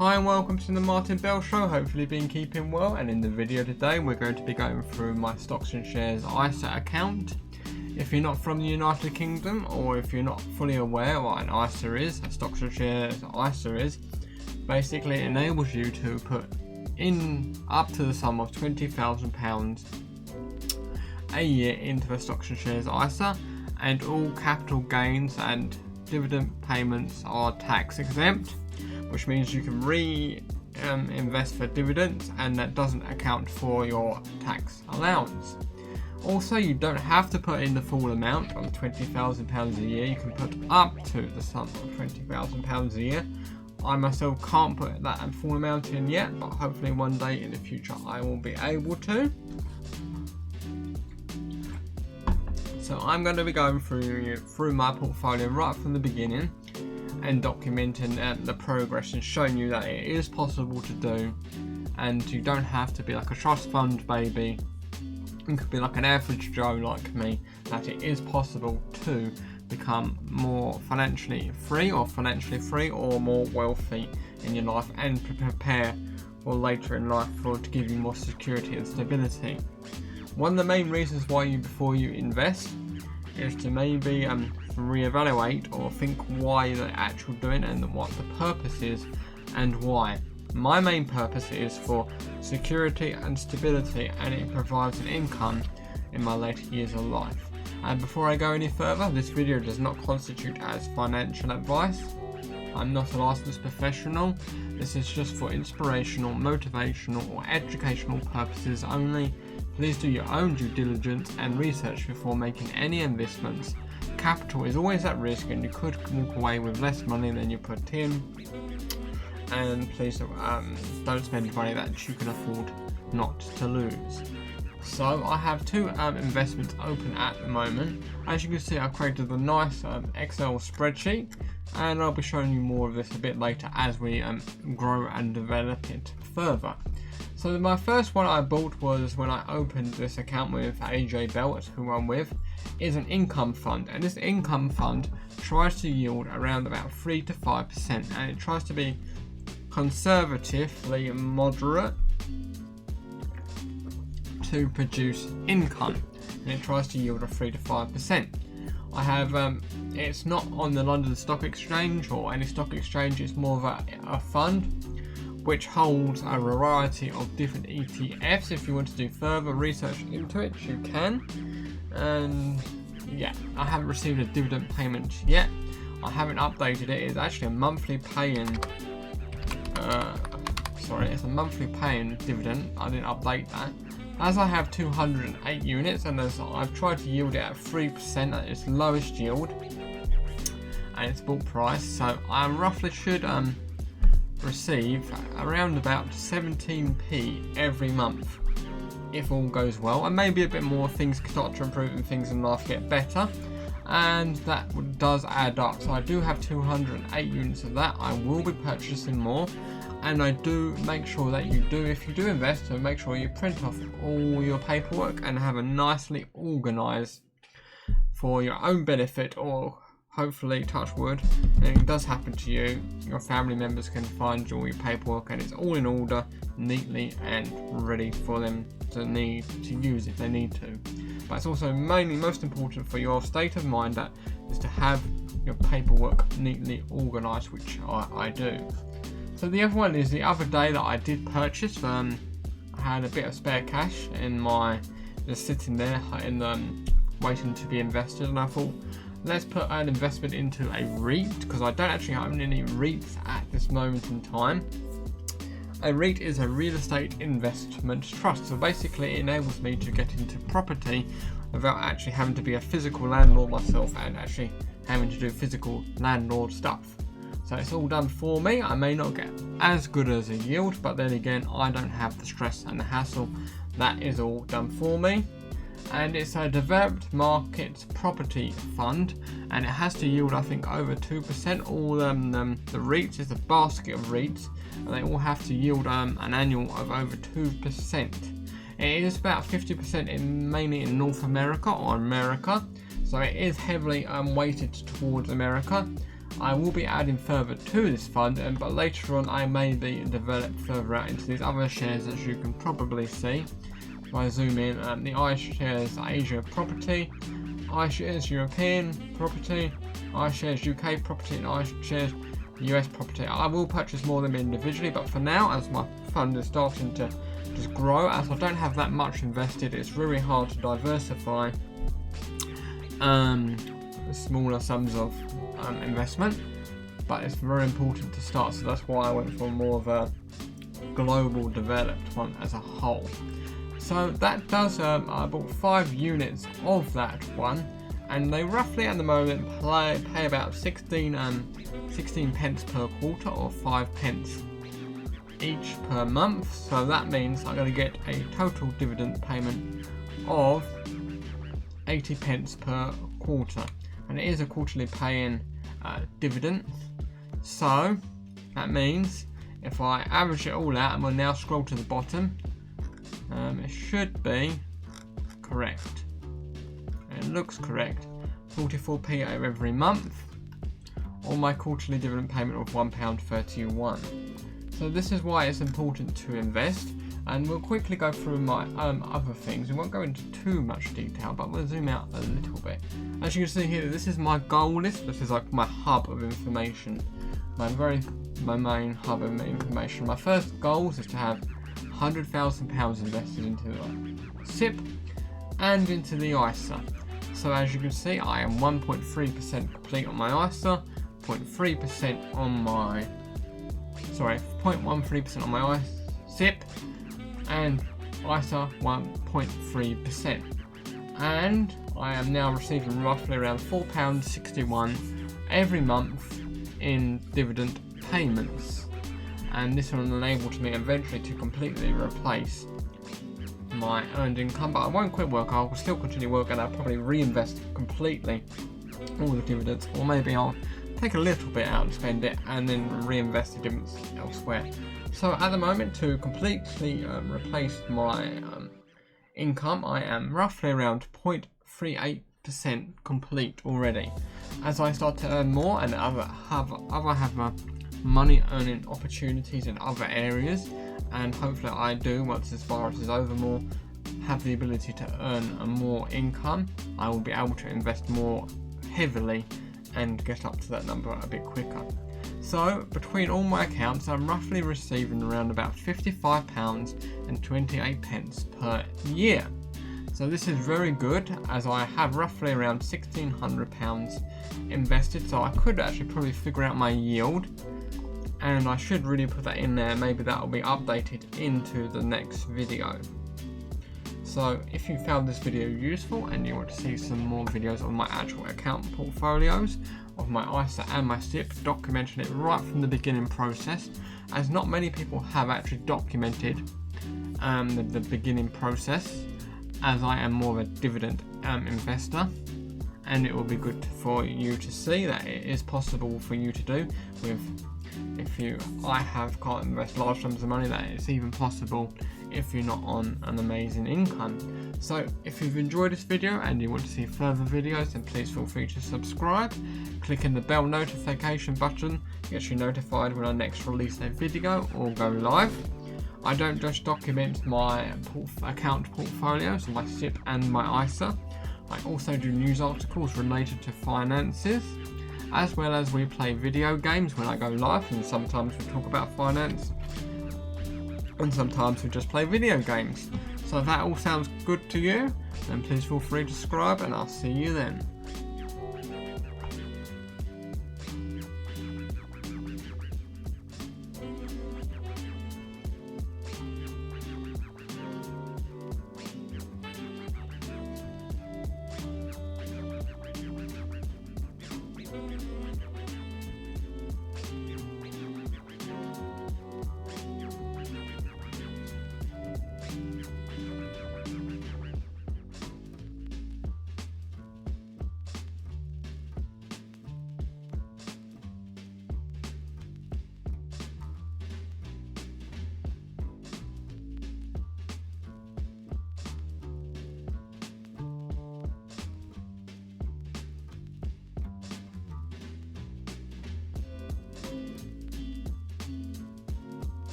Hi and welcome to the Martin Bell Show. Hopefully you've been keeping well, and in the video today we're going to be going through my stocks and shares ISA account. If you're not from the United Kingdom, or if you're not fully aware what an ISA is, a stocks and shares ISA is, basically it enables you to put in up to the sum of £20,000 a year into the stocks and shares ISA, and all capital gains and dividend payments are tax exempt, which means you can invest for dividends, and that doesn't account for your tax allowance. Also, you don't have to put in the full amount of £20,000 a year. You can put up to the sum of £20,000 a year. I myself can't put that full amount in yet, but hopefully one day in the future I will be able to. So I'm going to be going through my portfolio right from the beginning and documenting the progress and showing you that it is possible to do, and you don't have to be like a trust fund baby. You could be like an average Joe like me, that it is possible to become more financially free or more wealthy in your life, and prepare for later in life to give you more security and stability. One of the main reasons why before you invest is to maybe reevaluate or think why you're actually doing and what the purpose is and why. My main purpose is for security and stability, and it provides an income in my later years of life. And before I go any further, this video does not constitute as financial advice. I'm not a licensed professional. This is just for inspirational, motivational or educational purposes only. Please do your own due diligence and research before making any investments. Capital is always at risk, and you could walk away with less money than you put in. And please don't spend money that you can afford not to lose. So I have two investments open at the moment. As you can see, I've created a nice Excel spreadsheet, and I'll be showing you more of this a bit later as we grow and develop it further. So my first one I bought was when I opened this account with AJ Bell, that's who I'm with, is an income fund, and this income fund tries to yield around about 3 to 5%, and it tries to be conservatively moderate to produce income, and it tries to yield a 3 to 5%. I have it's not on the London Stock Exchange or any stock exchange. It's more of a fund which holds a variety of different ETFs. If you want to do further research into it, you can. And yeah, I haven't received a dividend payment yet. I haven't updated it. It's actually a monthly paying it's a monthly paying dividend. I didn't update that. As I have 208 units, and as I've tried to yield it at 3% at its lowest yield and its bought price, so I roughly should receive around about 17p every month if all goes well, and maybe a bit more. Things start to improve and things in life get better, and that does add up. So I do have 208 units of that. I will be purchasing more, and I do make sure that if you do invest, so make sure you print off all your paperwork and have a nicely organized for your own benefit, or hopefully, touch wood, and it does happen to you, your family members can find all your paperwork and it's all in order, neatly and ready for them to use if they need to. But it's also most important for your state of mind, that is to have your paperwork neatly organised, which I do. So the other one is the other day that I did purchase. I had a bit of spare cash in just sitting there waiting to be invested, and I thought, let's put an investment into a REIT, because I don't actually own any REITs at this moment in time. A REIT is a real estate investment trust, so basically it enables me to get into property without actually having to be a physical landlord myself and actually having to do physical landlord stuff. So it's all done for me. I may not get as good as a yield, but then again, I don't have the stress and the hassle. That is all done for me. And it's a developed market property fund, and it has to yield, I think, over 2%. All the REITs is a basket of REITs, and they all have to yield an annual of over 2%. It is about 50% mainly in North America, so it is heavily weighted towards America. I will be adding further to this fund, but later on I may be developed further out into these other shares, as you can probably see. If I zoom in, the iShares Asia Property, iShares European Property, iShares UK Property, and iShares US Property. I will purchase more of them individually, but for now, as my fund is starting to just grow, as I don't have that much invested, it's really hard to diversify smaller sums of investment, but it's very important to start, so that's why I went for more of a global developed one as a whole. So that does, I bought 5 units of that one, and they roughly at the moment pay about 16 pence per quarter, or 5 pence each per month. So that means I'm going to get a total dividend payment of 80 pence per quarter, and it is a quarterly paying dividend. So that means if I average it all out, and we'll now scroll to the bottom, it should be correct. It looks correct. 44p every month, or my quarterly dividend payment of £1.31. So this is why it's important to invest, and we'll quickly go through my other things. We won't go into too much detail, but we'll zoom out a little bit. As you can see here, this is my goal list. This is like my hub of information, my main hub of information. My first goal is to have £100,000 invested into the SIPP and into the ISA. So as you can see, I am 1.3% complete on my ISA, 0.13% on my 0.13% on my SIPP, and ISA 1.3%. And I am now receiving roughly around £4.61 every month in dividend payments, and this will enable me eventually to completely replace my earned income. But I won't quit work, I'll still continue work, and I'll probably reinvest completely all the dividends, or maybe I'll take a little bit out and spend it and then reinvest the dividends elsewhere. So at the moment, to completely replace my income, I am roughly around 0.38% complete already. As I start to earn more and have money earning opportunities in other areas, and hopefully I do, once this virus is over, more have the ability to earn more income, I will be able to invest more heavily and get up to that number a bit quicker. So between all my accounts, I'm roughly receiving around about £55.28 per year. So this is very good, as I have roughly around £1,600 invested, so I could actually probably figure out my yield, and I should really put that in there. Maybe that will be updated into the next video. So if you found this video useful and you want to see some more videos on my actual account portfolios of my ISA and my SIPP, documenting it right from the beginning process, as not many people have actually documented the beginning process, as I am more of a dividend investor, and it will be good for you to see that it is possible for you to do with, can't invest large sums of money, that it's even possible if you're not on an amazing income. So if you've enjoyed this video and you want to see further videos, then please feel free to subscribe. Clicking the bell notification button gets you notified when I next release a video or go live. I don't just document my account portfolios, so my SIPP and my ISA. I also do news articles related to finances, as well as we play video games when I go live, and sometimes we talk about finance, and sometimes we just play video games. So if that all sounds good to you, then please feel free to subscribe, and I'll see you then.